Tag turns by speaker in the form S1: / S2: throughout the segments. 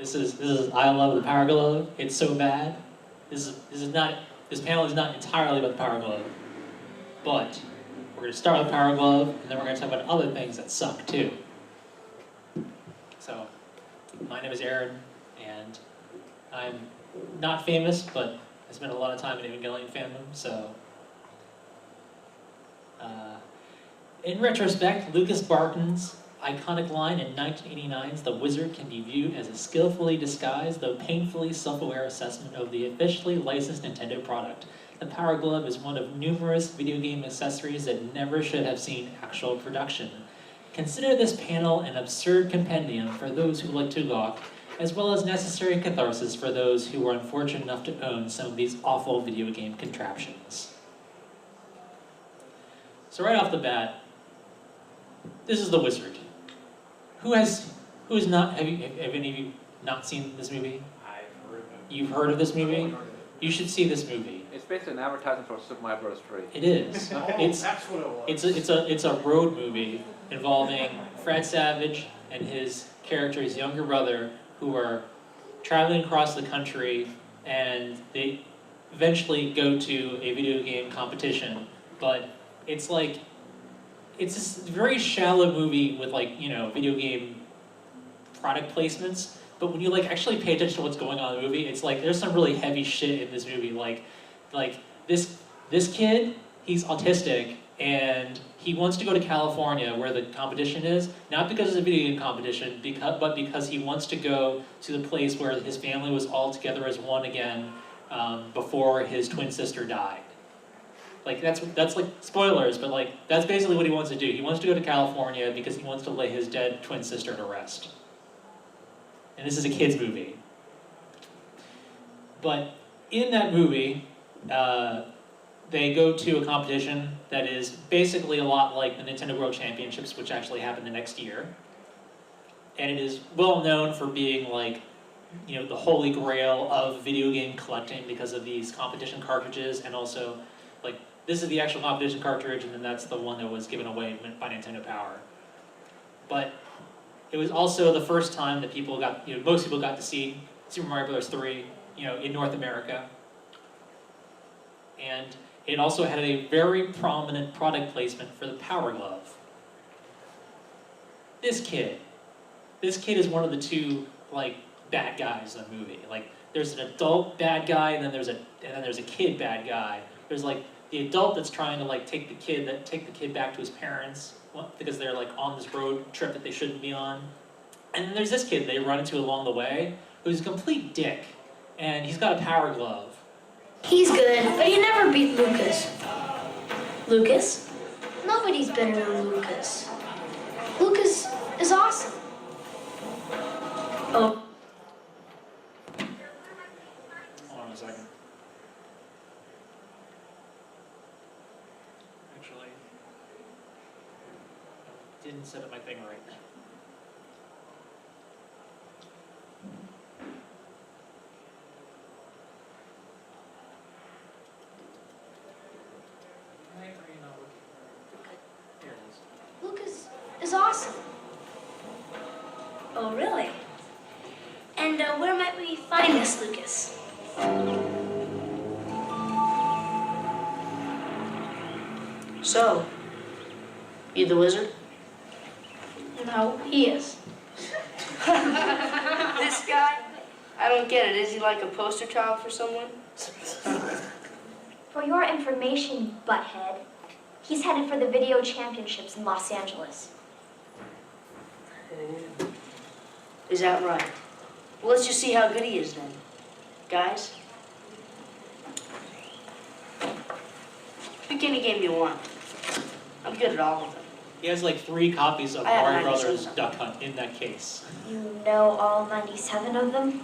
S1: This is I love the Power Glove. It's so bad. This panel is not entirely about the Power Glove, but we're going to start with the Power Glove, and then we're going to talk about other things that suck too. So, my name is Aaron, and I'm not famous, but I spent a lot of time in Evangelion fandom, so. In retrospect, Lucas Barton's iconic line in 1989's The Wizard can be viewed as a skillfully disguised, though painfully self-aware assessment of the officially licensed Nintendo product. The Power Glove is one of numerous video game accessories that never should have seen actual production. Consider this panel an absurd compendium for those who like to gawk, as well as necessary catharsis for those who were unfortunate enough to own some of these awful video game contraptions. So right off the bat, this is The Wizard. Who has not, have any of you not seen this movie?
S2: I've heard of it.
S1: You've heard of this movie? You should see this movie.
S3: It's basically an advertisement for Super Mario Bros. 3.
S1: It is.
S2: That's what it was.
S1: It's a road movie involving Fred Savage and his character, his younger brother, who are traveling across the country, and they eventually go to a video game competition. But it's this very shallow movie with video game product placements. But when you actually pay attention to what's going on in the movie, it's there's some really heavy shit in this movie. This kid, he's autistic, and he wants to go to California where the competition is, not because it's a video game competition, but because he wants to go to the place where his family was all together as one again before his twin sister died. That's spoilers, but that's basically what he wants to do. He wants to go to California because he wants to lay his dead twin sister to rest. And this is a kid's movie. But in that movie, they go to a competition that is basically a lot like the Nintendo World Championships, which actually happened the next year. And it is well known for being the holy grail of video game collecting because of these competition cartridges, and also this is the actual competition cartridge, and then that's the one that was given away by Nintendo Power. But it was also the first time that most people got to see Super Mario Bros. 3, in North America. And it also had a very prominent product placement for the Power Glove. This kid is one of the two bad guys in the movie. There's an adult bad guy, and then there's a kid bad guy. There's the adult that's trying to take the kid back to his parents because they're on this road trip that they shouldn't be on. And then there's this kid they run into along the way who's a complete dick, and he's got a Power Glove.
S4: He's good, but he never beat Lucas. Lucas? Nobody's better than Lucas. Lucas is awesome. Oh.
S1: Hold on a second. Actually, I didn't set up my thing right.
S4: Lucas is awesome. Oh, really? And where might we find this Lucas?
S5: So, you the wizard?
S4: No, he is.
S5: This guy? I don't get it. Is he like a poster child for someone?
S6: For your information, butthead, he's headed for the video championships in Los Angeles.
S5: Is that right? Well, let's just see how good he is then. Guys? Pick any game you want. I'm good at all of them.
S1: He has 3 copies of
S5: I have
S1: Mario
S5: 97
S1: Brothers
S5: of them.
S1: Duck Hunt in that case.
S6: You know all 97 of them?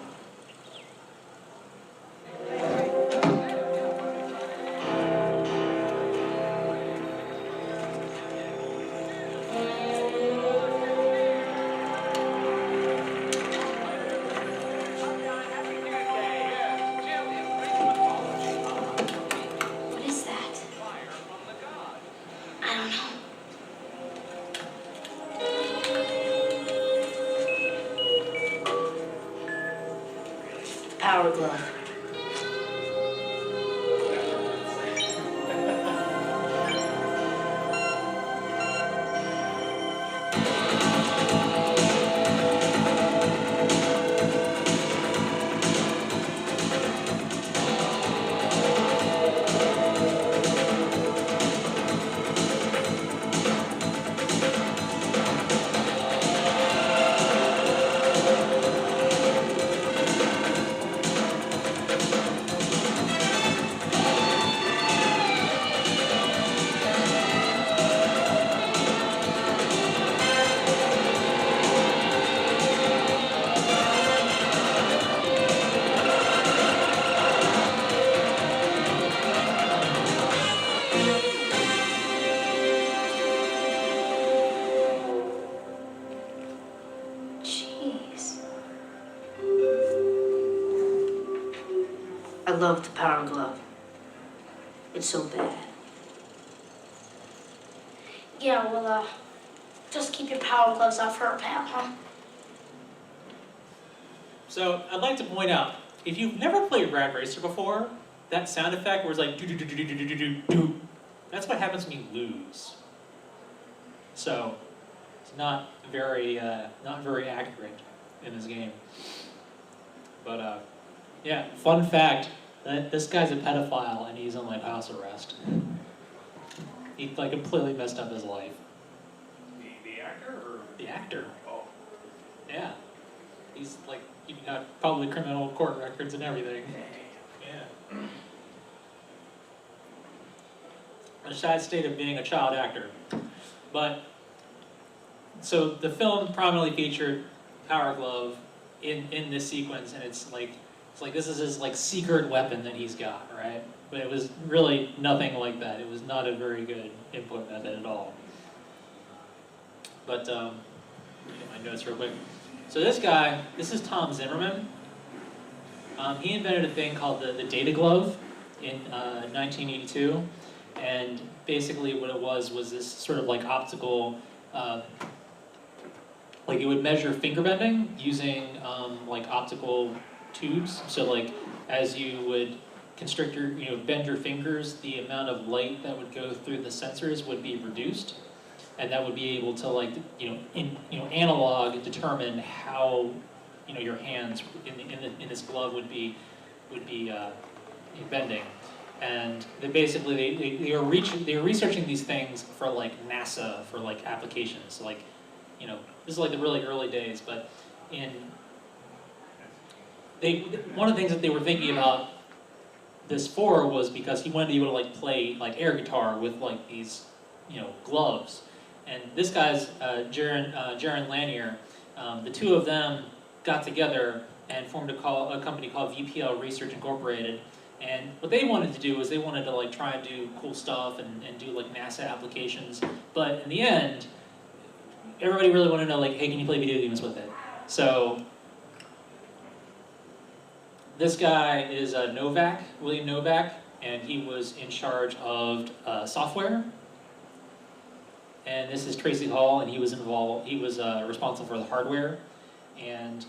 S6: What is that?
S4: I don't know.
S5: Power Glove.
S4: Jeez.
S5: I love the Power Glove. It's so bad.
S4: Yeah, well, just keep your power gloves off her, pal, huh?
S1: So I'd like to point out, if you've never played Rad Racer before, that sound effect where it's like do do do do do do do do do, that's what happens when you lose. So it's not very accurate in this game. But yeah, fun fact, that this guy's a pedophile and he's on like house arrest. He like completely messed up his life.
S2: The actor or?
S1: The actor.
S2: Oh.
S1: Yeah. He's like, he got probably criminal court records and everything. Yeah. A sad state of being a child actor. But, so the film prominently featured Power Glove in this sequence, and it's like this is his like secret weapon that he's got, right? But it was really nothing like that. It was not a very good input method at all. But, get my notes real quick. So this guy, this is Tom Zimmerman. He invented a thing called the Data Glove in 1982. And basically what it was this sort of like optical, like it would measure finger bending using like optical tubes. So like as you would constrict your, bend your fingers, the amount of light that would go through the sensors would be reduced. And that would be able to like, analog determine how, your hands in this glove would be bending. And they basically they were researching these things for like NASA for like applications. So like, this is like the really early days, but one of the things that they were thinking about this for was because he wanted to be able to like play like air guitar with like these, gloves. And this guy's Jaron Lanier, the two of them got together and formed a company called VPL Research Incorporated. And what they wanted to do was they wanted to like try and do cool stuff and do like NASA applications. But in the end, everybody really wanted to know like, hey, can you play video games with it? So this guy is William Novak, and he was in charge of software. And this is Tracy Hall, and he was responsible for the hardware. And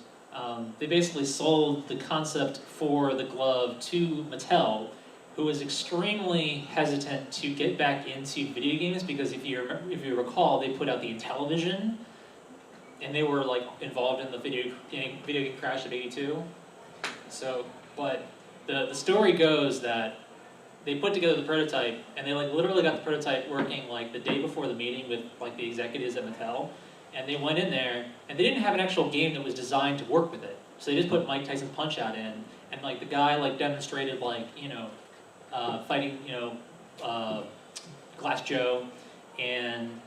S1: they basically sold the concept for the glove to Mattel, who was extremely hesitant to get back into video games because if you recall, they put out the Intellivision, and they were like involved in the video game crash of '82. So, but the story goes that they put together the prototype, and they like literally got the prototype working like the day before the meeting with like the executives at Mattel, and they went in there, and they didn't have an actual game that was designed to work with it. So they just put Mike Tyson's Punch-Out in, and like the guy like demonstrated like fighting Glass Joe, and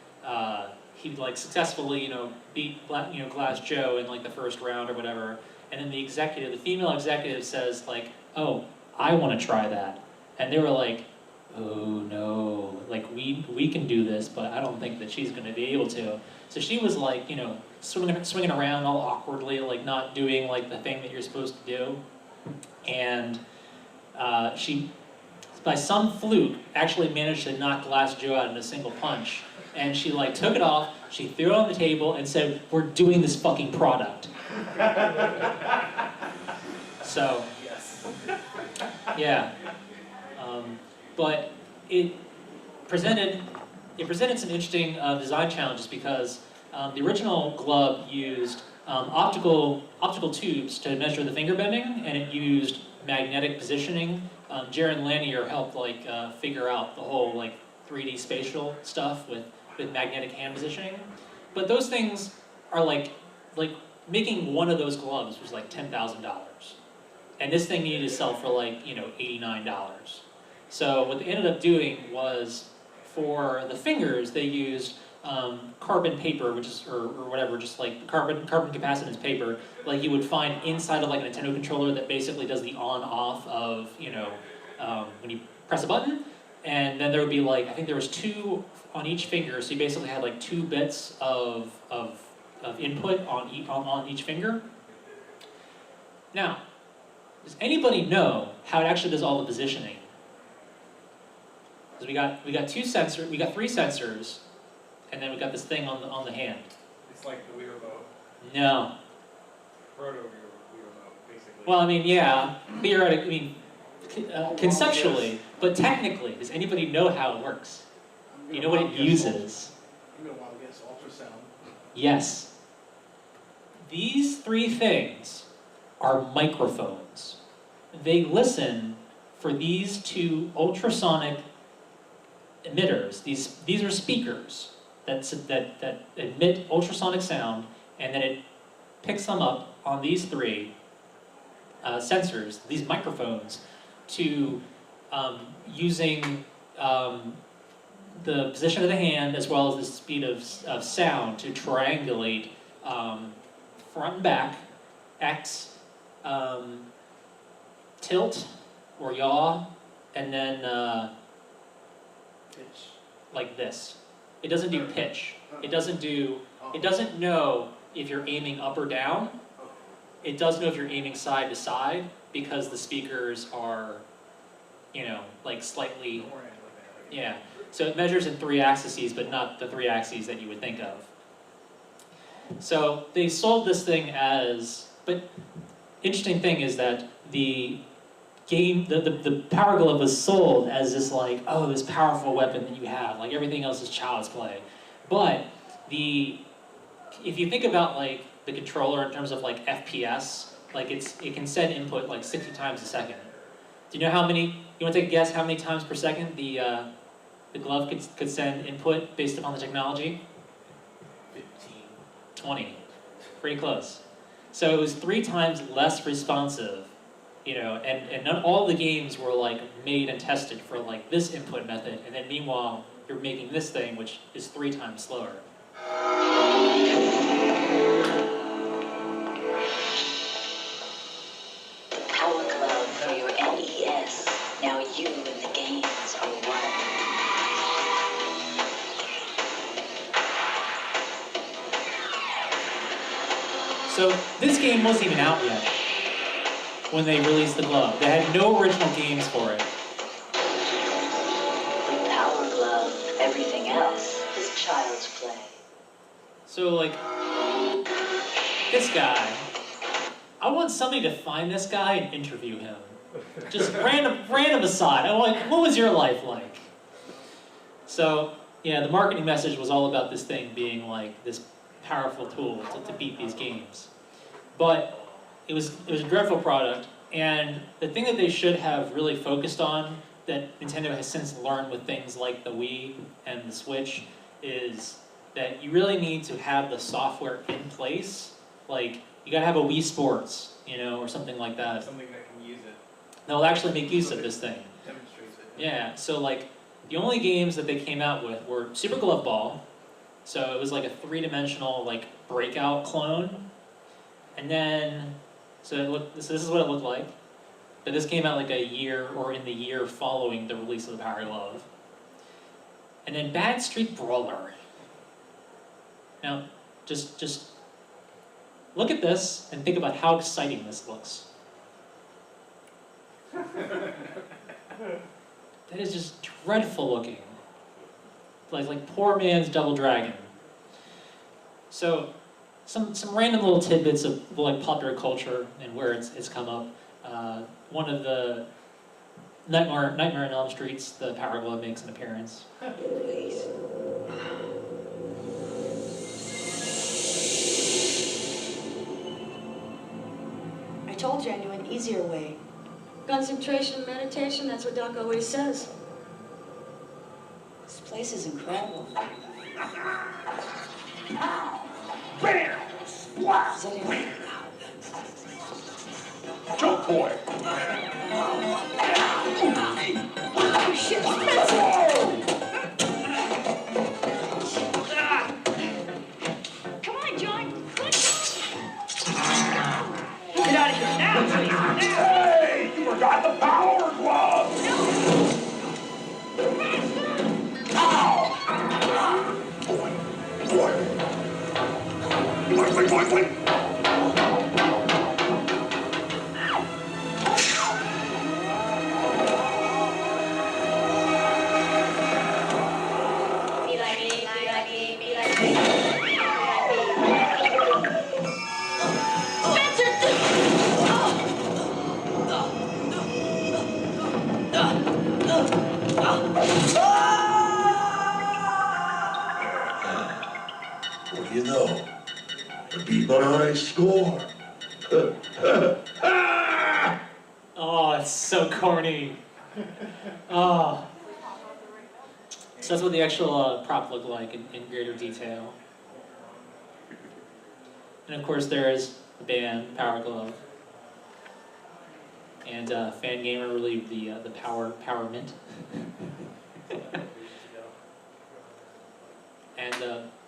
S1: he like successfully beat Glass Joe in like the first round or whatever, and then the female executive says like, oh, I want to try that. And they were like, oh no, like we can do this, but I don't think that she's going to be able to. So she was like, swinging around all awkwardly, like not doing like the thing that you're supposed to do. And she, by some fluke, actually managed to knock Glass Joe out in a single punch. And she like took it off, she threw it on the table and said, we're doing this fucking product. So, Yeah. But it presented some interesting design challenges because the original glove used optical tubes to measure the finger bending, and it used magnetic positioning. Jaron Lanier helped figure out the whole 3D spatial stuff with magnetic hand positioning. But those things are like making one of those gloves was like $10,000, and this thing needed to sell for $89. So what they ended up doing was, for the fingers, they used carbon paper, which is or whatever, just like carbon capacitance paper, like you would find inside of like a Nintendo controller that basically does the on-off of when you press a button, and then there would be I think there was 2 on each finger, so you basically had 2 bits of input on each finger. Now, does anybody know how it actually does all the positioning? Because we got 3 sensors, and then we got this thing on the hand.
S2: It's like the Wii remote.
S1: No.
S2: Proto Wii remote, basically.
S1: Well, I mean, yeah, theoretically, conceptually, but technically, does anybody know how it works? You know what it uses?
S7: I'm going to wild guess ultrasound.
S1: Yes. These 3 things are microphones. They listen for these 2 ultrasonic emitters. These are speakers that emit ultrasonic sound, and then it picks them up on these 3 sensors, these microphones, to using the position of the hand as well as the speed of sound to triangulate front and back, X, tilt or yaw, and then
S7: Pitch.
S1: like this. It doesn't do pitch. It doesn't know if you're aiming up or down. It does know if you're aiming side to side because the speakers are, slightly, yeah. So it measures in 3 axes, but not the 3 axes that you would think of. So they sold this thing but interesting thing is that the Power Glove was sold as this this powerful weapon that you have, everything else is child's play. But if you think about the controller in terms of FPS, it can send input 60 times a second. Do you know how many? You want to take a guess how many times per second the glove could send input based upon the technology?
S7: 15.
S1: 20. Pretty close. So it was 3 times less responsive, and not all the games were made and tested for this input method, and then meanwhile you're making this thing which is 3 times slower.
S8: The Power Glove for your NES. Now you and the games are one.
S1: So this game wasn't even out yet when they released the glove. They had no original games for it.
S8: The Power Glove. Everything else is child's play.
S1: So this guy, I want somebody to find this guy and interview him. Just random aside. I'm what was your life like? So yeah, the marketing message was all about this thing being this powerful tool to beat these games. But it was a dreadful product, and the thing that they should have really focused on, that Nintendo has since learned with things like the Wii and the Switch, is that you really need to have the software in place. You gotta have a Wii Sports, or something like that.
S2: Something that can use it.
S1: That will actually make use of this thing.
S2: Demonstrates it.
S1: Yeah, so the only games that they came out with were Super Glove Ball, so it was a 3-dimensional breakout clone, and then so this is what it looked like. But this came out a year or in the year following the release of the Power Glove. And then Bad Street Brawler. Now, just look at this and think about how exciting this looks. That is just dreadful looking. Like poor man's Double Dragon. So, some random little tidbits of popular culture and where it's come up. One of the Nightmare on Elm Street's The Power Glove makes an appearance.
S5: Please. I told you I knew an easier way. Concentration, meditation, that's what Doc always says. This place is incredible.
S9: Bam! Splat!
S5: Is anyone...
S9: Jump boy!
S5: Oh, shit, Spencer! Come on, John. Get out of here now!
S9: Hey! You forgot the power glove! Ow! Boy! Wait! What do you know? The people I score.
S1: Oh, it's so corny. Oh. So that's what the actual prop looked like in greater detail. And of course there is the band, Power Glove. And Fan Gamer relieved the Power Mint. And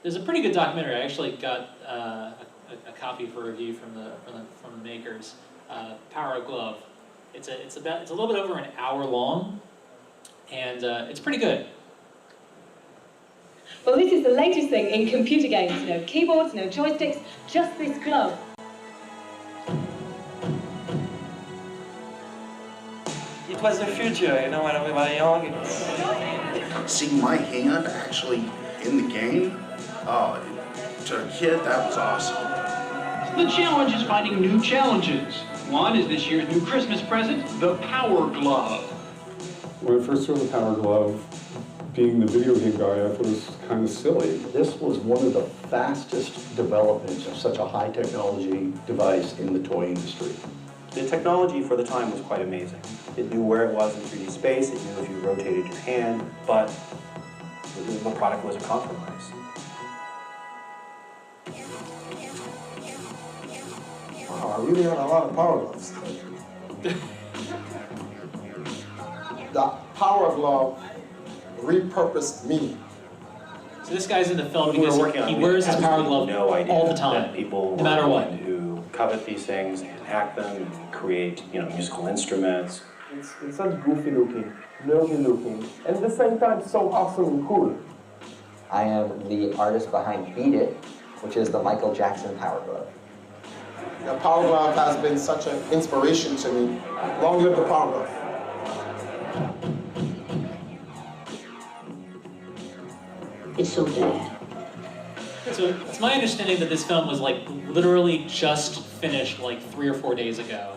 S1: there's a pretty good documentary. I actually got a copy for review from the makers. Power Glove. It's a little bit over an hour long, and it's pretty good.
S10: Well, this is the latest thing in computer games. No keyboards, no joysticks, just this glove.
S11: It was the future, you know, when we were young.
S12: Seeing my hand actually in the game, to a kid, that was awesome.
S13: The challenge is finding new challenges. One is this year's new Christmas present, the Power Glove.
S14: When I first saw the Power Glove, being the video game guy, I thought it was kind of silly.
S15: This was one of the fastest developments of such a high technology device in the toy industry.
S16: The technology for the time was quite amazing. It knew where it was in 3D space, it knew if you rotated your hand, but the product was a compromise.
S17: Wow, I really had a lot of Power Gloves. The Power Glove repurposed me.
S1: So this guy's in the film because he wears his Power Glove all the time,
S16: people
S1: no matter what.
S16: Who covet these things and hack them and create, musical instruments.
S18: It's so goofy looking, nerdy looking, and at the same time so awesome and cool.
S19: I am the artist behind Beat It, which is the Michael Jackson Power Glove.
S17: The Power Glove has been such an inspiration to me. Long live the Power Glove.
S5: It's so bad.
S1: So it's my understanding that this film was literally just finished 3 or 4 days ago,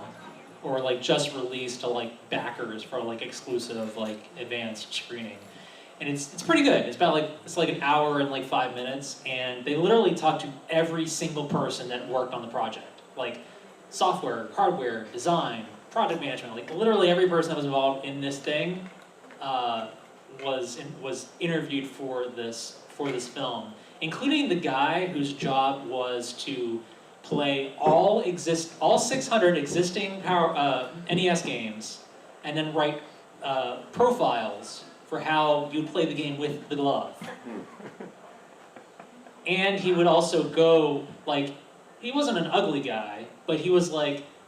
S1: or just released to backers for exclusive advanced screening, and it's pretty good. It's about it's an hour and 5 minutes, and they literally talk to every single person that worked on the project, software, hardware, design, project management, literally every person that was involved in this thing was interviewed for this film, including the guy whose job was to play all 600 existing NES games, and then write profiles for how you'd play the game with the glove. And he would also go he wasn't an ugly guy, but he was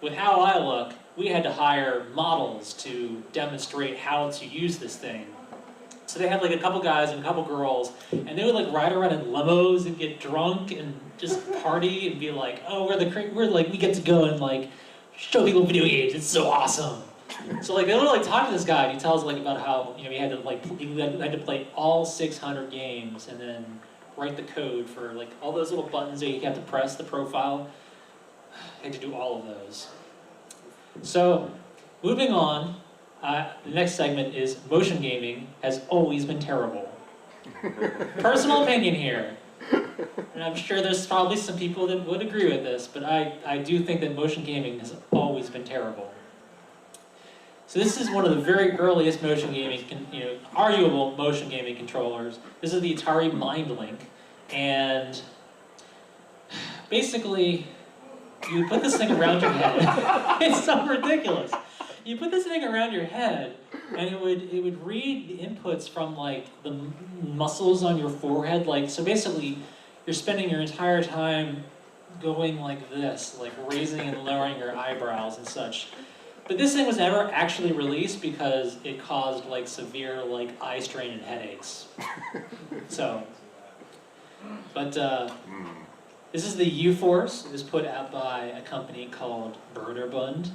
S1: with how I look, we had to hire models to demonstrate how to use this thing. So they had a couple guys and a couple girls, and they would ride around in limos and get drunk and just party and be oh, we get to go and show people video games. It's so awesome. So they would talk to this guy, and he tells about how he had to play all 600 games and then write the code for all those little buttons that you have to press, the profile. I had to do all of those. So moving on, The next segment is motion gaming has always been terrible. Personal opinion here. And I'm sure there's probably some people that would agree with this, but I do think that motion gaming has always been terrible. So this is one of the very earliest motion gaming, arguable motion gaming controllers. This is the Atari MindLink, and basically, you put this thing around your head. It's so ridiculous. You put this thing around your head, and it would read the inputs from like the muscles on your forehead. Like, so basically, you're spending your entire time going like this, like raising and lowering your eyebrows and such. But this thing was never actually released because it caused like severe like eye strain and headaches. So, but this is the U-Force. It was put out by a company called Broderbund.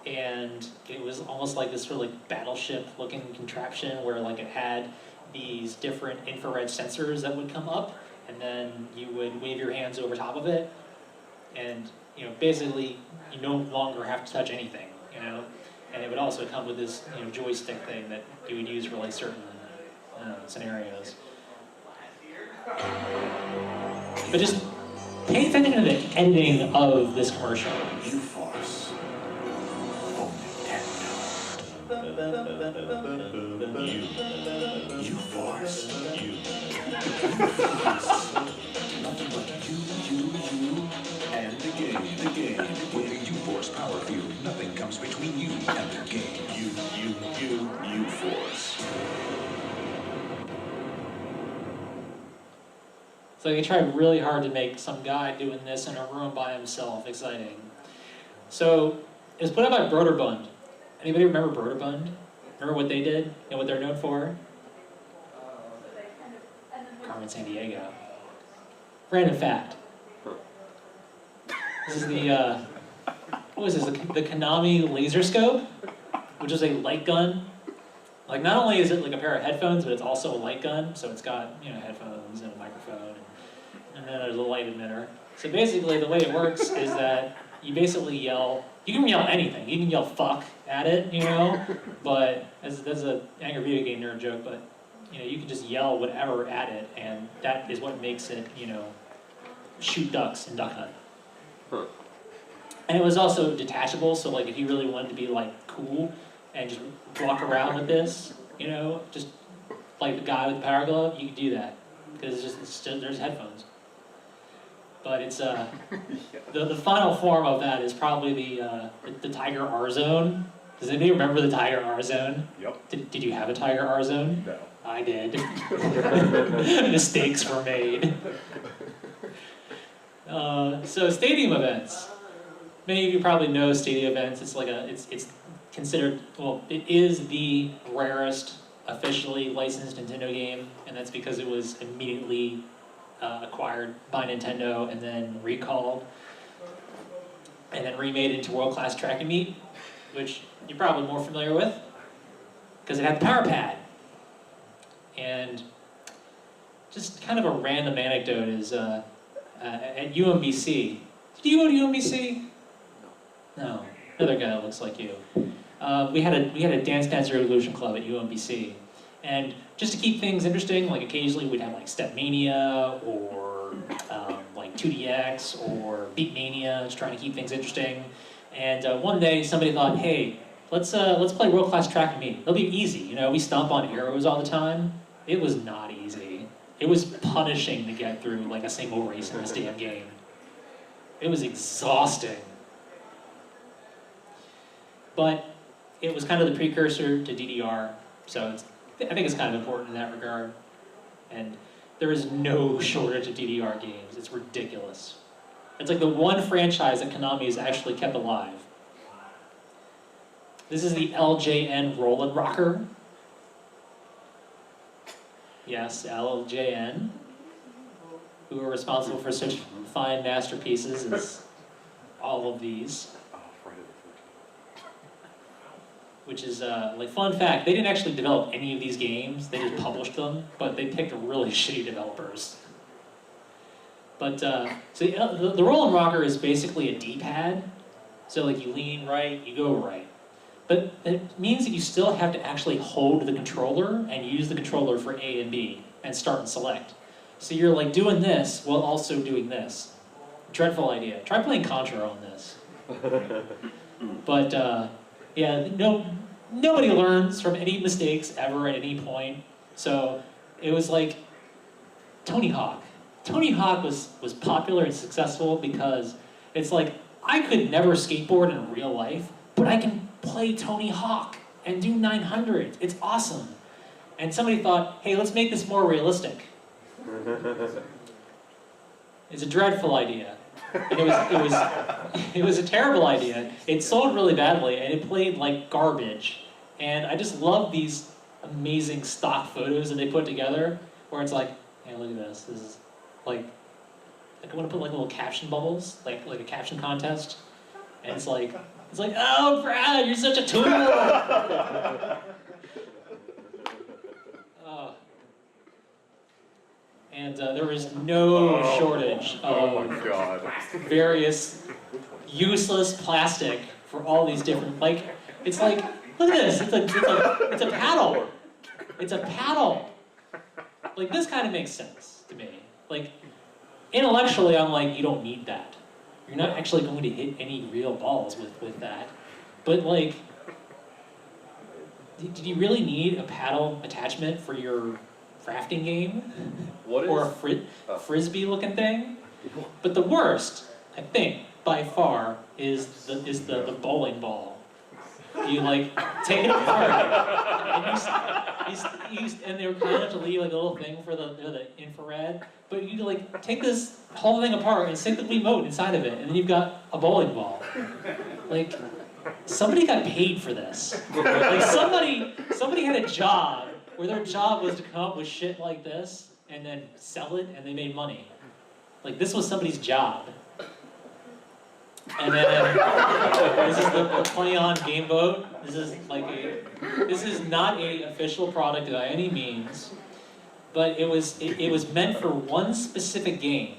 S1: And it was almost like this sort of like battleship-looking contraption where like it had these different infrared sensors that would come up, and then you would wave your hands over top of it, and basically you no longer have to touch anything, And it would also come with this joystick thing that you would use for like certain scenarios. But just pay attention to the editing of this commercial.
S9: U-Force. Nothing but you, and the game. With the U-Force power field, nothing comes between you and the game. U-Force.
S1: So they tried really hard to make some guy doing this in a room by himself exciting. So it was put out by Broderbund. Anybody remember Broderbund? Remember what they did and what they're known for? Carmen Sandiego. Random fact. This is the, what was this? The Konami laser scope, which is a light gun. Like, not only is it like a pair of headphones, but it's also a light gun. So it's got, headphones and a microphone, and then there's a light emitter. So basically, the way it works is that you basically yell. You can yell anything. You can yell "fuck" at it, But that's an angry video game nerd joke. But you can just yell whatever at it, and that is what makes it, shoot ducks in Duck Hunt.
S14: Huh.
S1: And it was also detachable, so like if you really wanted to be like cool and just walk around with this, just like the guy with the power glove, you could do that because there's headphones. But it's the final form of that is probably the Tiger R Zone. Does anybody remember the Tiger R Zone?
S14: Yep.
S1: Did you have a Tiger R Zone?
S14: No.
S1: I did. Mistakes were made. So stadium events. Many of you probably know stadium events. It's like it's considered, well, it is the rarest officially licensed Nintendo game, and that's because it was immediately acquired by Nintendo and then recalled and then remade into World Class Track and Meet, which you're probably more familiar with because it had the power pad. And just kind of a random anecdote is at UMBC. Did you go to UMBC? No. Another guy that looks like you. We had a Dance Dance Revolution Club at UMBC. And just to keep things interesting, like occasionally we'd have like Step Mania or like 2DX or Beat Mania, just trying to keep things interesting. And one day somebody thought, hey, let's play World Class Track and Meet. It'll be easy, we stomp on arrows all the time. It was not easy. It was punishing to get through like a single race in this damn game. It was exhausting. But it was kind of the precursor to DDR, so I think it's kind of important in that regard. And there is no shortage of DDR games. It's ridiculous. It's like the one franchise that Konami has actually kept alive. This is the LJN Rollin' Rocker. Yes, LJN, who are responsible for such fine masterpieces as all of these. Which is, like, fun fact, they didn't actually develop any of these games, they just published them, but they picked really shitty developers. But, so the Rollin' Rocker is basically a D-pad, so like you lean right, you go right. but it means that you still have to actually hold the controller and use the controller for A and B and start and select. So you're like doing this while also doing this. Dreadful idea. Try playing Contra on this. But yeah, nobody learns from any mistakes ever at any point. So it was like Tony Hawk. Tony Hawk was popular and successful because it's like, I could never skateboard in real life, but I can play Tony Hawk and do 900. It's awesome. And somebody thought, hey, let's make this more realistic. It's a dreadful idea. And it was a terrible idea. It sold really badly, and it played like garbage. And I just love these amazing stock photos that they put together, where it's like, hey, look at this. This is like I want to put like little caption bubbles, like a caption contest. And it's like, oh, Brad, you're such a tool. And there was no shortage of various useless plastic for all these different, like, it's like, look at this, it's a paddle. It's a paddle. Like, this kind of makes sense to me. Like, intellectually, I'm like, you don't need that. You're not actually going to hit any real balls with that. But like, did you really need a paddle attachment for your crafting game?
S20: What is?
S1: Or a frisbee-looking thing? But the worst, I think, by far, is the bowling ball. You like take it apart, and they were kind enough to leave like a little thing for the infrared. But you like take this whole thing apart and stick the remote inside of it, and then you've got a bowling ball. Like, somebody got paid for this. Like somebody had a job where their job was to come up with shit like this and then sell it, and they made money. Like, this was somebody's job. And then this is the play-on game boat. This is not a official product by any means, but it was meant for one specific game,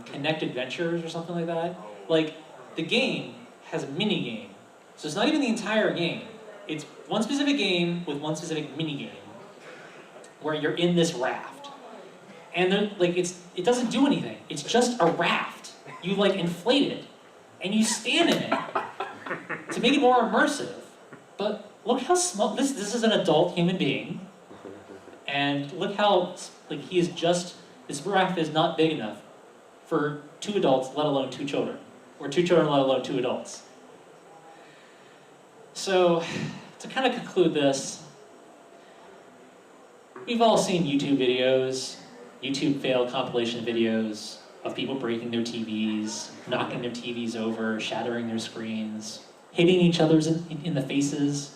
S1: Connect Adventures or something like that. Like, the game has a mini game, so it's not even the entire game. It's one specific game with one specific mini game where you're in this raft, and like it doesn't do anything. It's just a raft. You like inflate it, and you stand in it to make it more immersive. But look how small this is, an adult human being, and look how like this raft is not big enough for 2 adults, let alone 2 children, or 2 children, let alone 2 adults. So, to kind of conclude this, we've all seen YouTube videos, YouTube fail compilation videos of people breaking their TVs, knocking their TVs over, shattering their screens, hitting each other in the faces.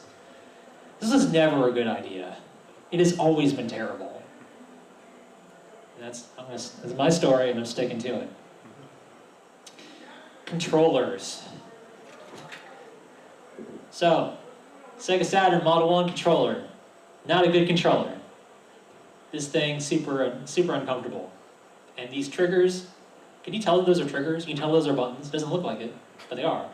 S1: This is never a good idea. It has always been terrible. And that's my story, and I'm sticking to it. Controllers. So, Sega Saturn Model 1 controller. Not a good controller. This thing, super uncomfortable. And these triggers, can you tell that those are triggers? You can tell those are buttons. It doesn't look like it, but they are.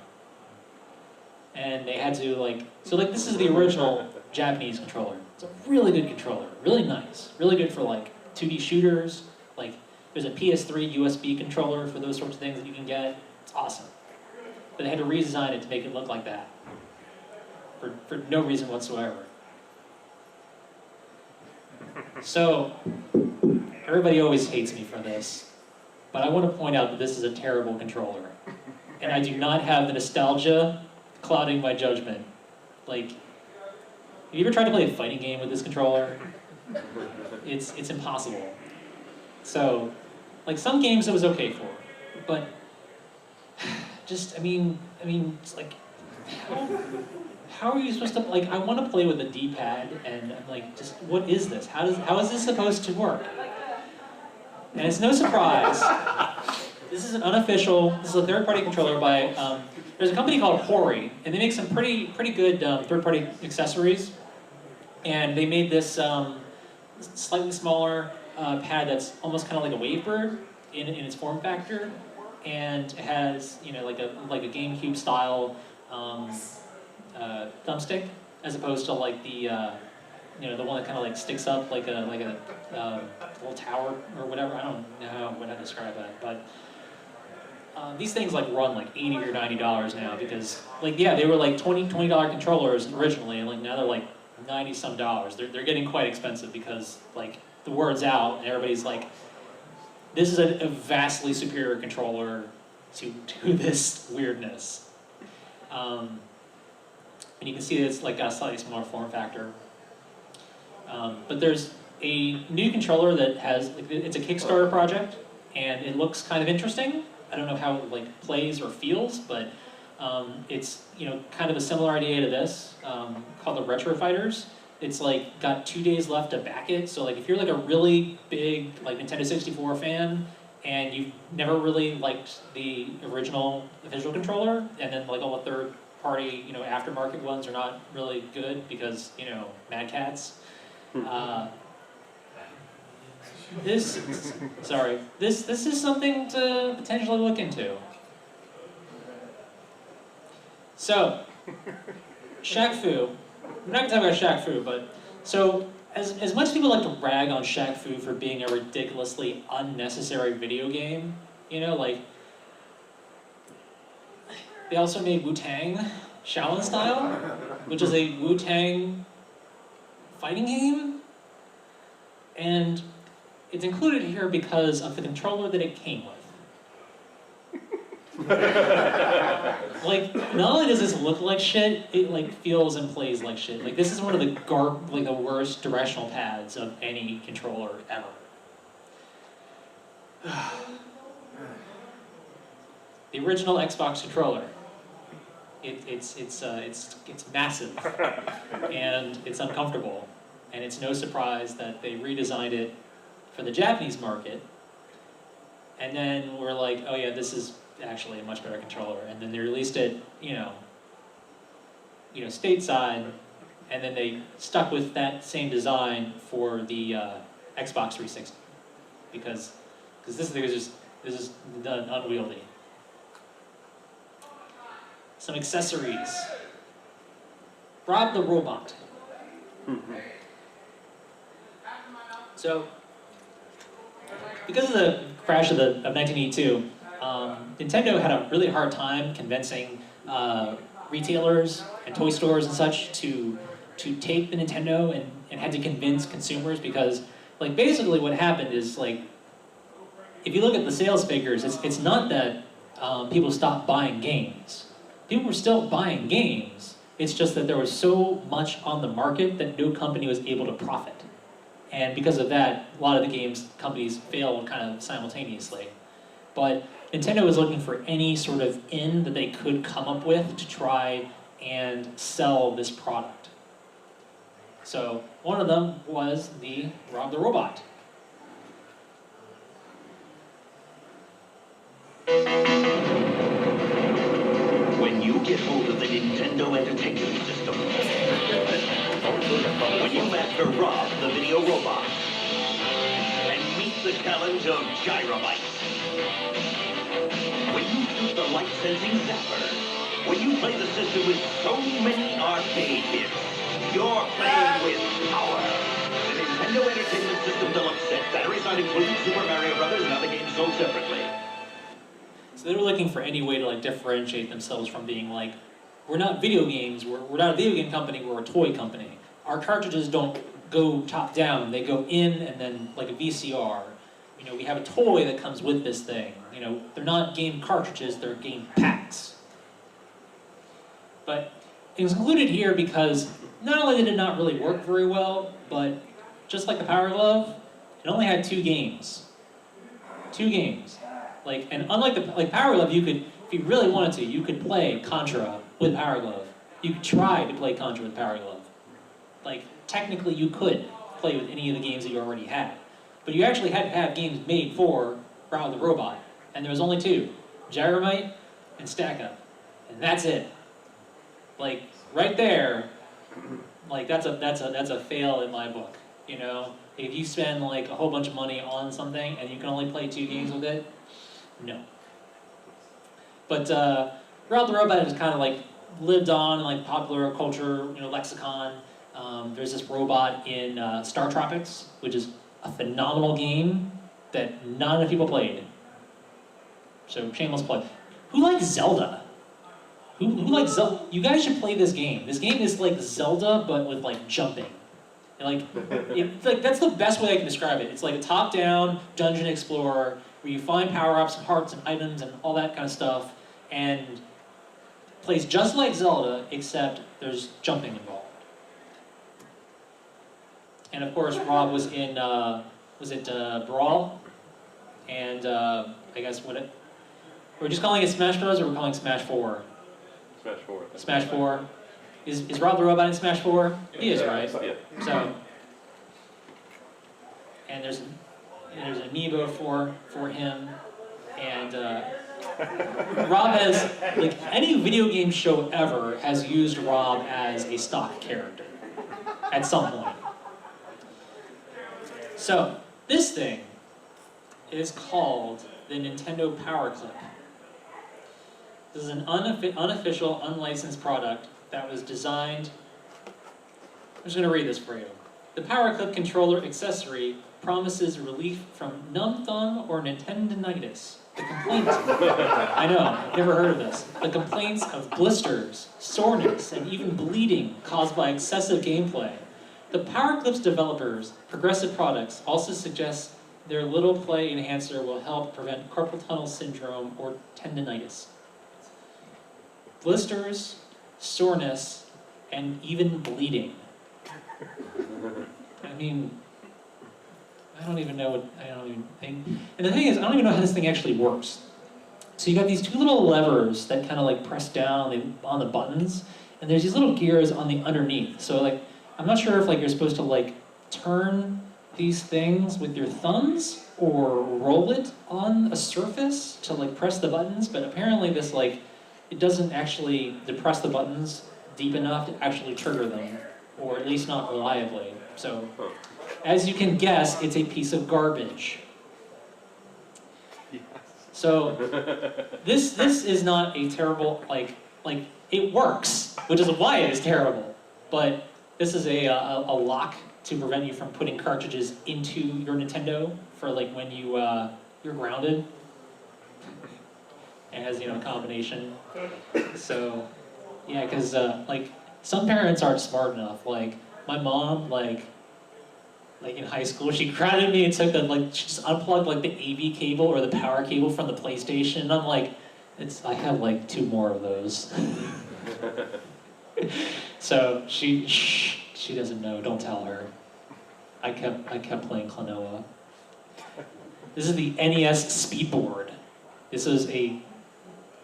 S1: And they had to this is the original Japanese controller. It's a really good controller, really nice. Really good for like 2D shooters. Like, there's a PS3 USB controller for those sorts of things that you can get. It's awesome. But they had to redesign it to make it look like that. For no reason whatsoever. So, everybody always hates me for this, but I want to point out that this is a terrible controller. And I do not have the nostalgia clouding my judgment. Like, have you ever tried to play a fighting game with this controller? It's impossible. So, like, some games it was okay for, but just, I mean, it's like, how are you supposed to, like, I want to play with a D-pad, and I'm like, just, what is this? How is this supposed to work? And it's no surprise, this is an unofficial, this is a third-party controller by, there's a company called Hori, and they make some pretty good third-party accessories, and they made this slightly smaller pad that's almost kind of like a Wavebird in its form factor, and it has, like a GameCube style thumbstick, as opposed to like the the one that kind of like sticks up like a little tower or whatever. I don't know how to describe that, but these things like run like $80 or $90 now because like they were like $20 controllers originally, and like now they're like $90 some. They're getting quite expensive because like the word's out and everybody's like, this is a vastly superior controller to this weirdness. And you can see that it's like got a slightly smaller form factor. But there's a new controller that has, it's a Kickstarter project, and it looks kind of interesting. I don't know how it like plays or feels, but it's kind of a similar idea to this, called the Retro Fighters. It's like got 2 days left to back it. So like if you're like a really big like Nintendo 64 fan and you've never really liked the original visual controller, and then like all the third-party aftermarket ones are not really good because Mad Cats. This is something to potentially look into. So, Shaq Fu. I'm not gonna talk about Shaq Fu, but so as much as people like to rag on Shaq Fu for being a ridiculously unnecessary video game, like they also made Wu-Tang Shaolin Style, which is a Wu-Tang fighting game, and it's included here because of the controller that it came with. Like, not only does this look like shit, it like feels and plays like shit. Like, this is one of the the worst directional pads of any controller ever. The original Xbox controller. It's massive and it's uncomfortable, and it's no surprise that they redesigned it for the Japanese market, and then we're like, oh yeah, this is actually a much better controller, and then they released it, stateside, and then they stuck with that same design for the Xbox 360 because this thing is done unwieldy. Some accessories. Rob the Robot. So, because of the crash of 1982, Nintendo had a really hard time convincing retailers and toy stores and such to take the Nintendo, and had to convince consumers because, like, basically what happened is, like, if you look at the sales figures, it's not that people stopped buying games. People were still buying games. It's just that there was so much on the market that no company was able to profit. And because of that, a lot of the games companies failed kind of simultaneously. But Nintendo was looking for any sort of in that they could come up with to try and sell this product. So one of them was the Rob the Robot.
S9: When you get hold of the Nintendo Entertainment System, when you master Rob the video robot, and meet the challenge of Gyrobytes, when you shoot the light-sensing zapper, when you play the system with so many arcade bits, you're playing with power. The Nintendo Entertainment System Deluxe set, batteries not included, Super Mario Brothers, and other games sold separately.
S1: So they were looking for any way to like differentiate themselves from being like, we're not video games, we're not a video game company, we're a toy company. Our cartridges don't go top down, they go in and then like a VCR. We have a toy that comes with this thing. They're not game cartridges, they're game packs. But it was included here because not only did it not really work very well, but just like the Power Glove, it only had 2 games. 2 games. And unlike the Power Glove, you could, if you really wanted to, you could play Contra with Power Glove. You could try to play Contra with Power Glove. Technically you could play with any of the games that you already had. But you actually had to have games made for Rob the Robot. And there was only 2, Gyromite and Stack Up. And that's it. Right there, that's a fail in my book. If you spend a whole bunch of money on something and you can only play 2 games with it, no. But Rob the Robot is kind of lived on in like popular culture, lexicon. There's this robot in Star Tropics, which is a phenomenal game that not enough people played. So shameless plug. Who likes Zelda? Who likes Zelda? You guys should play this game. This game is like Zelda, but with like jumping. And that's the best way I can describe it. It's like a top-down dungeon explorer where you find power-ups and hearts and items and all that kind of stuff, and plays just like Zelda, except there's jumping involved. And of course, Rob was in, Brawl? And I guess we're just calling it Smash Bros. Or we're calling it Smash 4?
S20: Smash 4.
S1: Smash 4. Is Rob the Robot in Smash 4? He is, right?
S20: Yeah.
S1: So, and there's an amiibo for him, and Rob has, like, any video game show ever has used Rob as a stock character at some point. So, this thing is called the Nintendo Power Clip. This is an unofficial, unlicensed product that was designed. I'm just going to read this for you. The Power Clip controller accessory promises relief from numb thumb or Nintendonitis. The complaints, I know, never heard of this. The complaints of blisters, soreness, and even bleeding caused by excessive gameplay. The Power Clip's developers, Progressive Products, also suggest their little play enhancer will help prevent carpal tunnel syndrome or tendonitis. Blisters, soreness, and even bleeding. I mean, I don't even think. And the thing is, I don't even know how this thing actually works. So you got these two little levers that kind of like press down on the buttons, and there's these little gears on the underneath. So like, I'm not sure if like you're supposed to like turn these things with your thumbs or roll it on a surface to like press the buttons, but apparently this like, it doesn't actually depress the buttons deep enough to actually trigger them, or at least not reliably. So, as you can guess, it's a piece of garbage. So, this is not a terrible, like it works, which is why it is terrible, but this is a lock to prevent you from putting cartridges into your Nintendo for like when you're grounded. It has, a combination. So, yeah, because like some parents aren't smart enough. Like my mom, like in high school, she grounded me and took she just unplugged like the AV cable or the power cable from the PlayStation, and I'm like, I have like 2 more of those. So she doesn't know. Don't tell her. I kept playing Klonoa. This is the NES Speedboard. This is a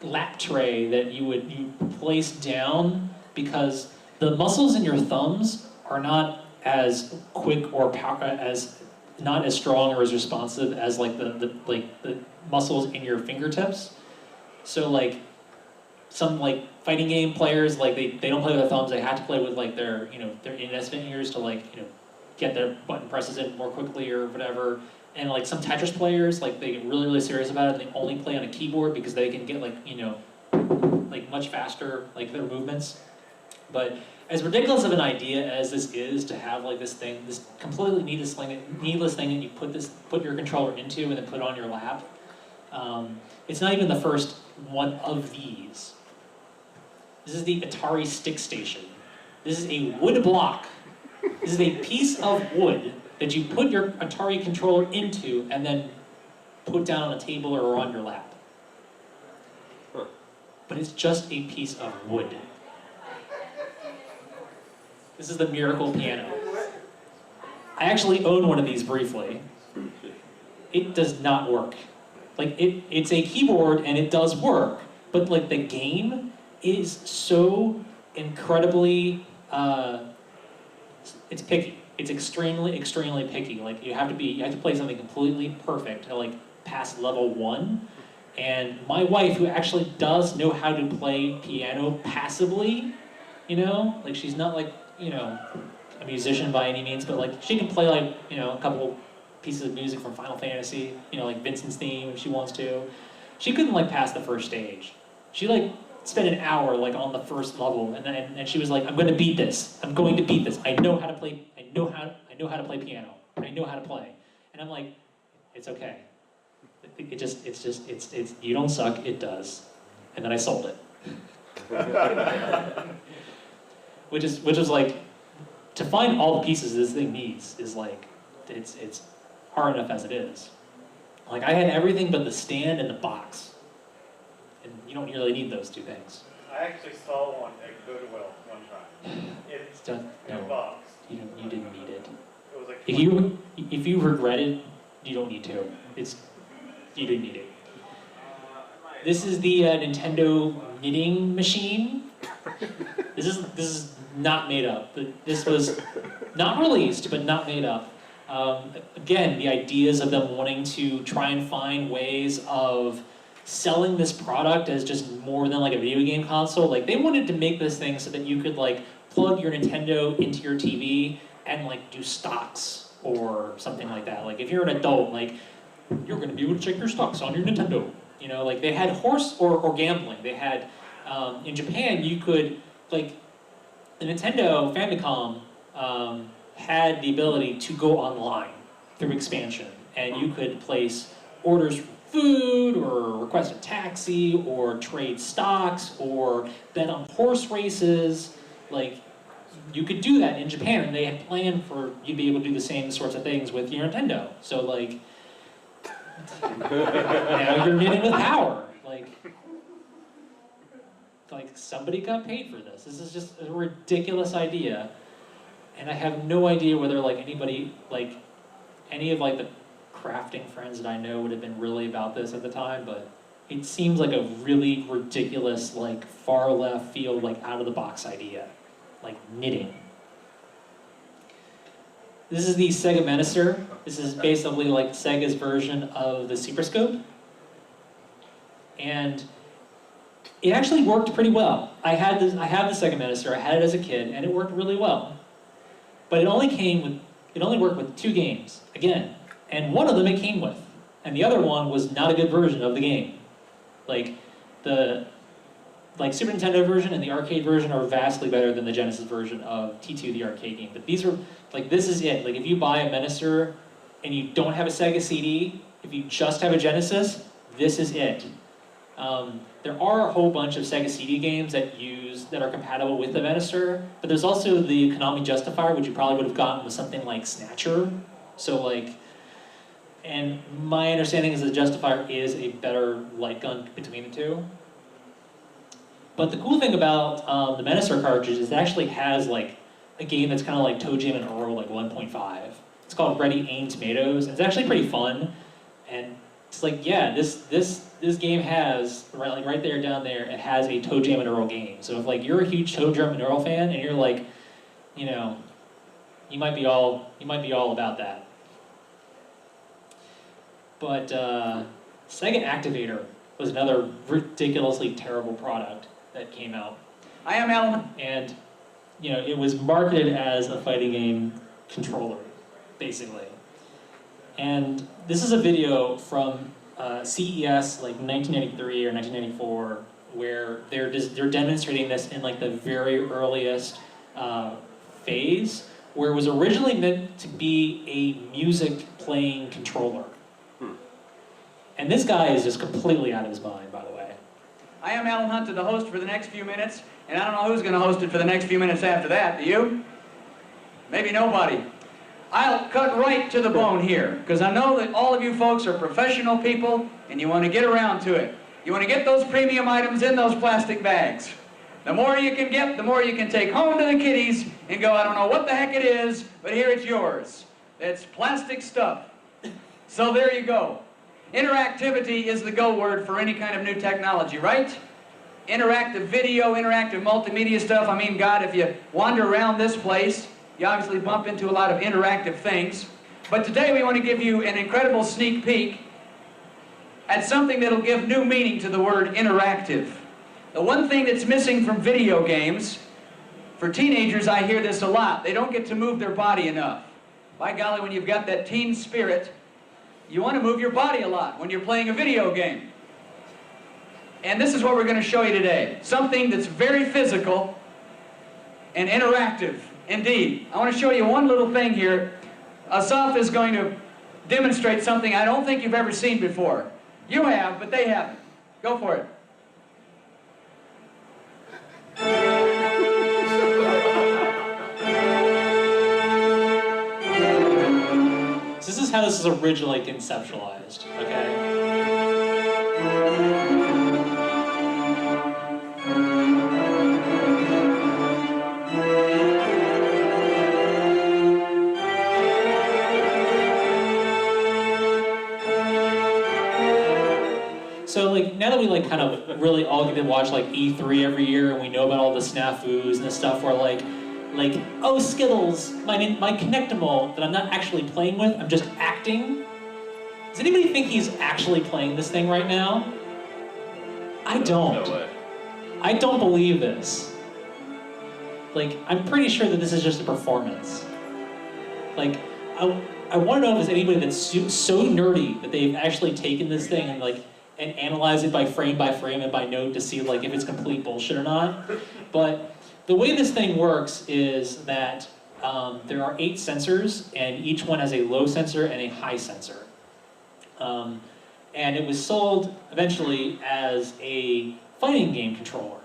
S1: lap tray that you place down because the muscles in your thumbs are not as quick or not as strong or as responsive as like the muscles in your fingertips. So like some like fighting game players, like they don't play with their thumbs, they have to play with like their their NES fingers to like get their button presses in more quickly or whatever. And like some Tetris players, like they get really, really serious about it and they only play on a keyboard because they can get like, like much faster, like their movements. But as ridiculous of an idea as this is to have like this completely needless thing that you put your controller into and then put on your lap, it's not even the first one of these. This is the Atari Stick Station. This is a wood block. This is a piece of wood that you put your Atari controller into and then put down on a table or on your lap. But it's just a piece of wood. This is the Miracle Piano. I actually own one of these briefly. It does not work. Like it's a keyboard and it does work, but like the game is so incredibly, it's picky. It's extremely, extremely picky. Like you have to play something completely perfect to like pass level 1. And my wife, who actually does know how to play piano passively, like she's not like, a musician by any means, but like she can play like, a couple pieces of music from Final Fantasy, like Vincent's theme if she wants to. She couldn't like pass the first stage. She like spent an hour like on the first level, and she was like, I'm going to beat this. I'm going to beat this. I know how to play. I know how to play piano. I know how to play. And I'm like, it's okay. It's you don't suck. It does. And then I sold it. which is like, to find all the pieces this thing needs is like, it's hard enough as it is. Like, I had everything but the stand and the box. And you don't really need those two things.
S2: I actually saw one at Goodwill one time. It's in a box.
S1: You didn't need it.
S2: It was like
S1: If you regret it, you don't need to. You didn't need it. This is the Nintendo knitting machine. This is not made up. This was not released, but not made up. Again, the ideas of them wanting to try and find ways of selling this product as just more than like a video game console. Like, they wanted to make this thing so that you could like plug your Nintendo into your TV and like do stocks or something like that. Like, if you're an adult, like, you're going to be able to check your stocks on your Nintendo. You know, like, they had horse or gambling. They had, in Japan, you could, like, the Nintendo Famicom had the ability to go online through expansion. And you could place orders for food, or request a taxi, or trade stocks, or bet on horse races. Like, you could do that in Japan, and they had planned for you to be able to do the same sorts of things with your Nintendo. So, like, now you're knitting with power. Like somebody got paid for this. This is just a ridiculous idea, and I have no idea whether like anybody, like any of like the crafting friends that I know would have been really about this at the time. But it seems like a really ridiculous, like far left field, like out of the box idea, like knitting. This is the Sega Menacer. This is basically like Sega's version of the Super Scope. And it actually worked pretty well. I have the Sega Menacer, I had it as a kid, and it worked really well. But it only worked with 2 games, again. And one of them it came with. And the other one was not a good version of the game. Like, the Super Nintendo version and the arcade version are vastly better than the Genesis version of T2, the arcade game. But these are, like, this is it. Like, if you buy a Menacer and you don't have a Sega CD, if you just have a Genesis, this is it. There are a whole bunch of Sega CD games that are compatible with the Menacer, but there's also the Konami Justifier, which you probably would have gotten with something like Snatcher. So, like, and my understanding is the Justifier is a better light gun between the two. But the cool thing about the Menacer cartridge is it actually has like a game that's kind of like Toe Jam and Earl, like 1.5. It's called Ready, Aim, Tomatoes. It's actually pretty fun, and it's like, yeah, this game has right there down there. It has a Toe Jam and Earl game. So if like you're a huge Toe Jam and Earl fan, and you're like, you know, you might be all about that. But Sega Activator was another ridiculously terrible product that came out.
S13: I am Alan.
S1: And, you know, it was marketed as a fighting game controller, basically. And this is a video from CES, like 1993 or 1994, where they're demonstrating this in like the very earliest phase, where it was originally meant to be a music playing controller. And this guy is just completely out of his mind, by the way.
S13: I am Alan Hunter, the host for the next few minutes, and I don't know who's going to host it for the next few minutes after that. Do you? Maybe nobody. I'll cut right to the bone here, because I know that all of you folks are professional people, and you want to get around to it. You want to get those premium items in those plastic bags. The more you can get, the more you can take home to the kiddies and go, I don't know what the heck it is, but here it's yours. It's plastic stuff. So there you go. Interactivity is the go word for any kind of new technology, right? Interactive video, interactive multimedia stuff. I mean, God, if you wander around this place, you obviously bump into a lot of interactive things. But today we want to give you an incredible sneak peek at something that'll give new meaning to the word interactive. The one thing that's missing from video games, for teenagers I hear this a lot, they don't get to move their body enough. By golly, when you've got that teen spirit, you want to move your body a lot when you're playing a video game. And this is what we're going to show you today. Something that's very physical and interactive indeed. I want to show you one little thing here. Asaf is going to demonstrate something I don't think you've ever seen before. You have, but they haven't. Go for it.
S1: So this is how this is originally conceptualized, okay? So like now that we like kind of really all get to watch like E3 every year and we know about all the snafus and the stuff where like oh Skittles, my Connectimal that I'm not actually playing with, I'm just acting. Does anybody think he's actually playing this thing right now? I don't.
S7: No way.
S1: I don't believe this. Like I'm pretty sure that this is just a performance. Like I want to know if there's anybody that's so nerdy that they've actually taken this thing and analyze it by frame and by note to see like if it's complete bullshit or not. But the way this thing works is that there are 8 sensors and each one has a low sensor and a high sensor. And it was sold eventually as a fighting game controller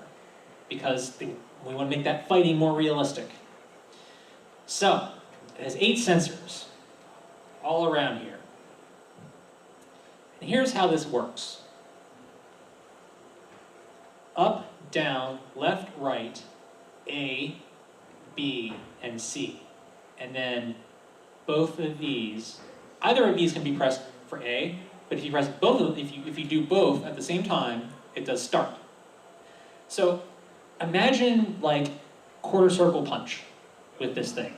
S1: because we want to make that fighting more realistic. So it has 8 sensors all around here. And here's how this works. Up, down, left, right, A, B, and C. And then both of these, either of these can be pressed for A, but if you press both of them, if you do both at the same time, it does start. So imagine like quarter circle punch with this thing.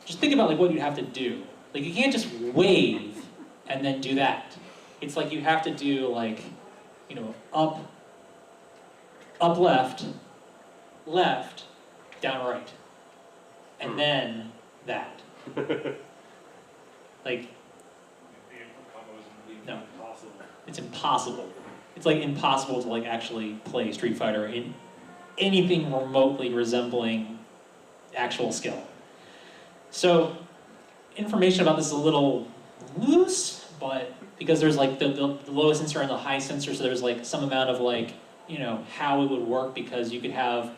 S1: Just think about like what you'd have to do. Like you can't just wave and then do that. It's like you have to do like, you know, up left, left, down right, and then that. Like, no, it's impossible. It's like impossible to like actually play Street Fighter in anything remotely resembling actual skill. So, information about this is a little loose, but because there's like the low sensor and the high sensor, so there's like some amount of like, you know, how it would work because you could have,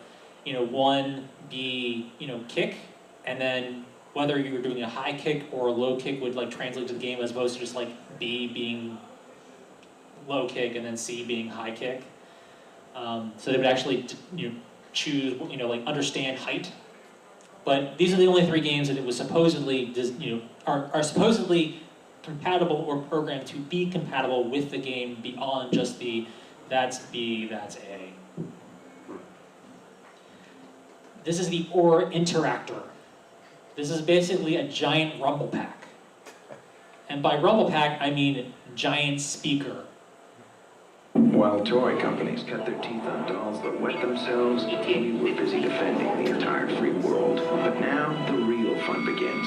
S1: you know, one be, you know, kick, and then whether you were doing a high kick or a low kick would like translate to the game as opposed to just like B being low kick and then C being high kick. So they would actually, you know, choose, you know, like understand height. But these are the only 3 games that it was supposedly, you know, are supposedly compatible or programmed to be compatible with the game beyond just the that's B, that's A. This is the OR Interactor. This is basically a giant rumble pack. And by rumble pack, I mean giant speaker.
S20: While toy companies cut their teeth on dolls that wet themselves, we were busy defending the entire free world. But now, the real fun begins.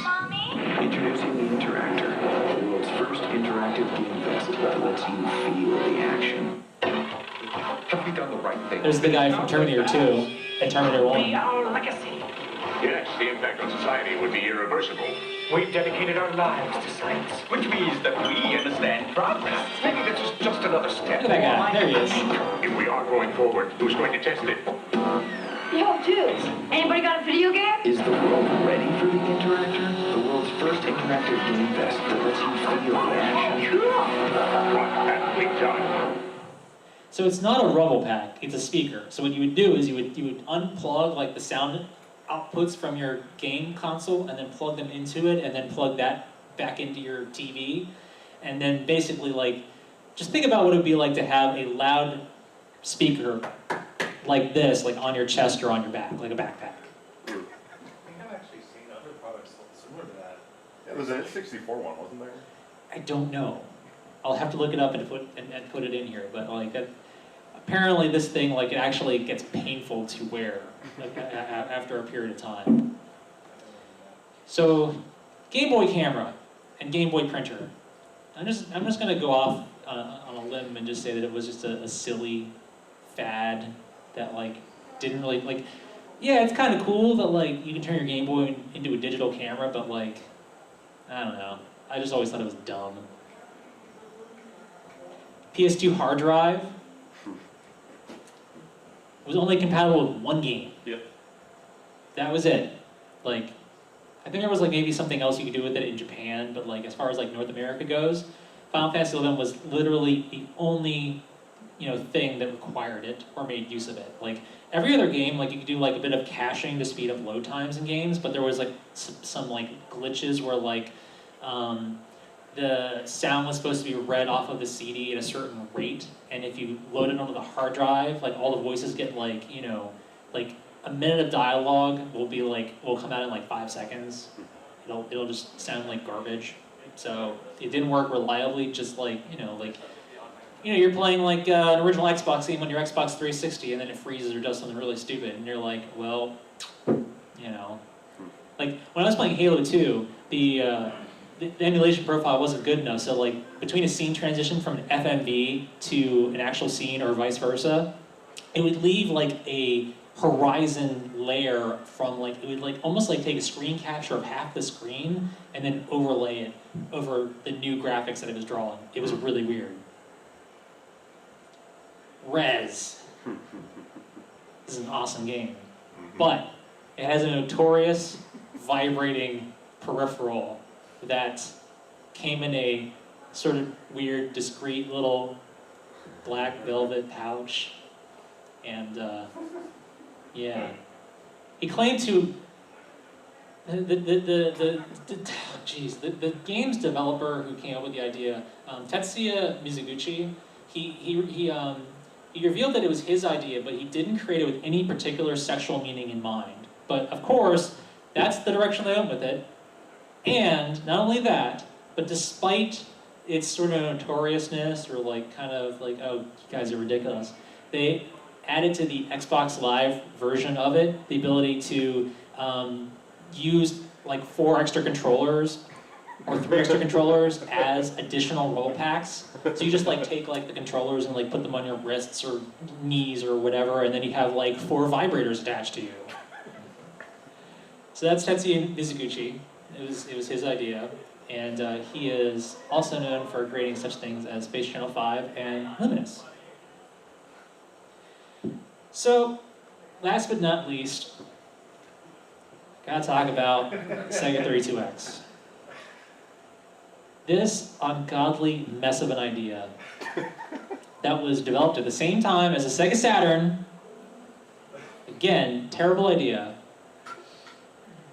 S20: Introducing the Interactor, the world's first interactive game fest that lets you feel the action. Have we done the right thing?
S1: There's the guy from Terminator 2 and Terminator 1.
S9: Our legacy. Yes, the impact on society would be irreversible. We've dedicated our lives to science, which means that we understand progress. Maybe this is just another step.
S1: Look at that guy. There he is.
S9: If we are going forward, who's going to test it?
S4: Yo, dudes, anybody got a video game?
S20: Is the world ready for the Interactor? The world's first interactive game fest that lets you feel the action.
S9: What have we done?
S1: So it's not a rumble pack, it's a speaker. So what you would do is you would unplug like the sound outputs from your game console and then plug them into it and then plug that back into your TV. And then basically like, just think about what it would be like to have a loud speaker like this, like on your chest or on your back, like a backpack.
S7: I think I've actually seen other products similar to that. Yeah, there was an N64 one, wasn't there?
S1: I don't know. I'll have to look it up and put it in here, but like apparently this thing like it actually gets painful to wear like, after a period of time. So Game Boy camera and Game Boy printer. I'm just gonna go off on a limb and just say that it was just a silly fad that like didn't really like. Yeah, it's kind of cool that like you can turn your Game Boy into a digital camera, but like I don't know. I just always thought it was dumb. PS2 hard drive was only compatible with one game.
S7: Yep.
S1: That was it. Like, I think there was like maybe something else you could do with it in Japan, but like as far as like North America goes, Final Fantasy XI was literally the only, thing that required it or made use of it. Like every other game, like you could do like a bit of caching to speed up load times in games, but there was like some like glitches where like the sound was supposed to be read off of the CD at a certain rate, and if you load it onto the hard drive, like all the voices get like, like a minute of dialogue will come out in like 5 seconds. It'll just sound like garbage. So it didn't work reliably, just like, you're playing like an original Xbox game on your Xbox 360 and then it freezes or does something really stupid and you're like, well, like when I was playing Halo 2, the emulation profile wasn't good enough, so like between a scene transition from an FMV to an actual scene or vice versa, it would leave like a horizon layer from like, it would like almost like take a screen capture of half the screen and then overlay it over the new graphics that it was drawing. It was really weird. Rez. This is an awesome game, but it has a notorious vibrating peripheral that came in a sort of weird, discreet little black velvet pouch, and yeah, he claimed to the game's developer who came up with the idea, Tetsuya Mizuguchi. He revealed that it was his idea, but he didn't create it with any particular sexual meaning in mind. But of course, that's the direction they went with it. And not only that, but despite its sort of notoriousness or like kind of like, oh, you guys are ridiculous, they added to the Xbox Live version of it the ability to use like 4 extra controllers or 3 extra controllers as additional roll packs. So you just like take like the controllers and like put them on your wrists or knees or whatever, and then you have like 4 vibrators attached to you. So that's Tetsuya Mizuguchi. It was his idea, and he is also known for creating such things as Space Channel 5 and Luminous. So, last but not least, gotta talk about Sega 32X. This ungodly mess of an idea that was developed at the same time as the Sega Saturn, again, terrible idea.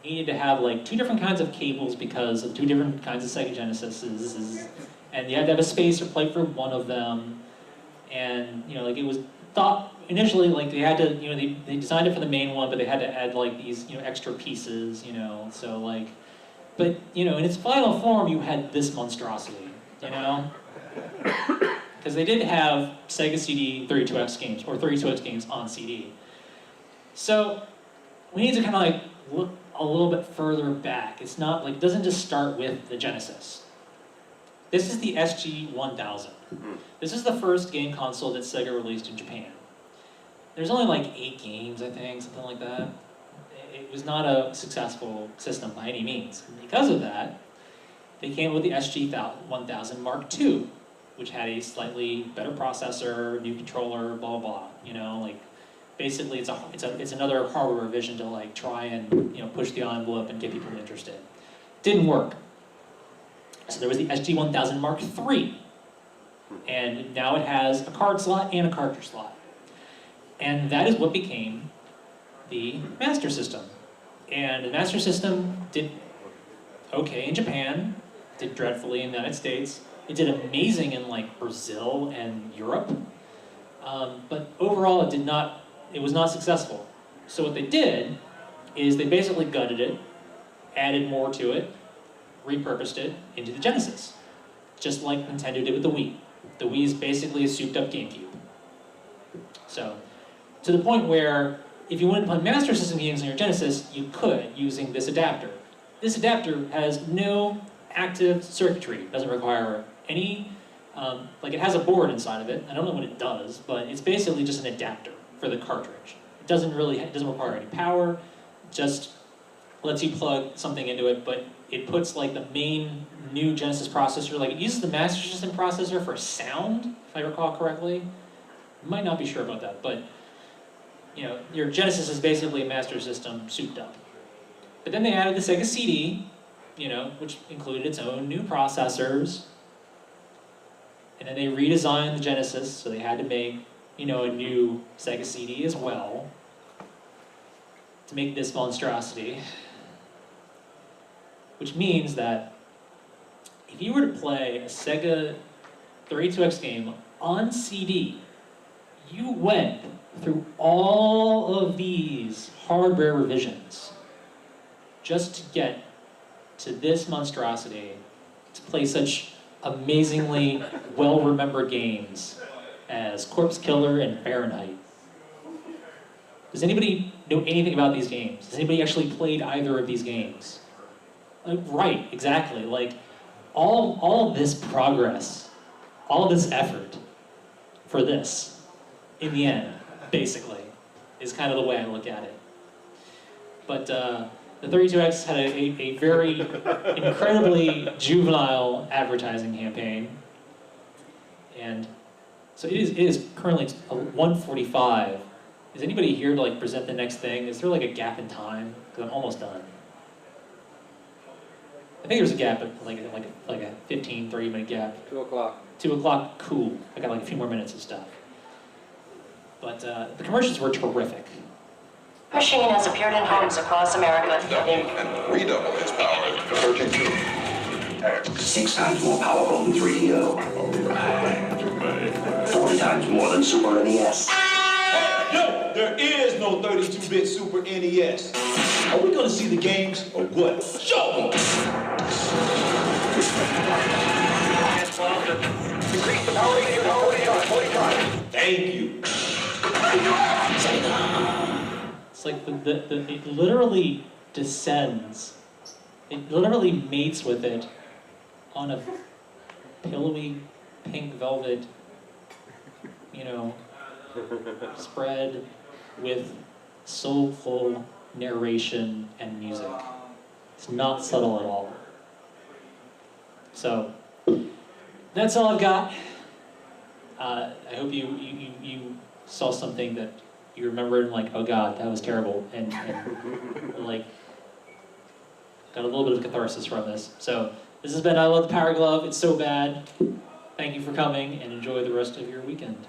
S1: Needed to have like 2 different kinds of cables because of 2 different kinds of Sega Genesises, and you had to have a spacer plate for one of them, and like it was thought initially like they had to, they designed it for the main one, but they had to add like these extra pieces, so like, but in its final form you had this monstrosity, because they did have Sega CD 32X games or 32X games on CD. So we need to kind of like look a little bit further back. It's not like, it doesn't just start with the Genesis. This is the SG-1000. This is the first game console that Sega released in Japan. There's only like 8 games, I think, something like that. It was not a successful system by any means. And because of that, they came up with the SG-1000 Mark II, which had a slightly better processor, new controller, blah, blah, blah. Like, basically, it's another hardware revision to like try and push the envelope and get people interested. Didn't work. So there was the SG-1000 Mark III, and now it has a card slot and a cartridge slot, and that is what became the Master System. And the Master System did okay in Japan, did dreadfully in the United States. It did amazing in like Brazil and Europe, but overall it was not successful. So what they did is they basically gutted it, added more to it, repurposed it into the Genesis, just like Nintendo did with the Wii. The Wii is basically a souped-up GameCube. So, to the point where if you wanted to play Master System games on your Genesis, you could using this adapter. This adapter has no active circuitry. It doesn't require any Like it has a board inside of it. I don't know what it does, but it's basically just an adapter for the cartridge. It doesn't require any power, just lets you plug something into it, but it puts like the main new Genesis processor, like it uses the Master System processor for sound, if I recall correctly. Might not be sure about that, but you know, your Genesis is basically a Master System souped up. But then they added the Sega CD, you know, which included its own new processors. And then they redesigned the Genesis, so they had to make, you know, a new Sega CD as well to make this monstrosity. Which means that if you were to play a Sega 32X game on CD, you went through all of these hardware revisions just to get to this monstrosity, to play such amazingly well-remembered games as Corpse Killer and Fahrenheit. Does anybody know anything about these games? Has anybody actually played either of these games? Right, exactly. Like, all of this progress, all of this effort for this, in the end, basically, is kind of the way I look at it. But the 32X had a very incredibly juvenile advertising campaign. And so it is currently 1:45. Is anybody here to like present the next thing? Is there like a gap in time? Because I'm almost done. I think there's a gap, like a 15, 30-minute gap.
S3: 2 o'clock.
S1: 2 o'clock, cool. I got like a few more minutes of stuff. But the commercials were terrific.
S21: Machine has appeared in homes across America.
S22: And redouble his power. Searching
S9: 6 times more powerful than 3DO.
S22: Alright.
S9: 40 times more than Super NES.
S23: No, there is no 32-bit Super NES. Are we gonna see the games or what? Show them!
S9: Increase the power rating to 40 times.
S23: Thank you.
S1: It's like it literally descends. It literally mates with it on a pillowy pink velvet, you know, spread with soulful narration and music. It's not subtle at all. So that's all I've got. I hope you saw something that you remembered and like, oh God, that was terrible, and like got a little bit of catharsis from this. So this has been I Love the Power Glove. It's so bad. Thank you for coming and enjoy the rest of your weekend.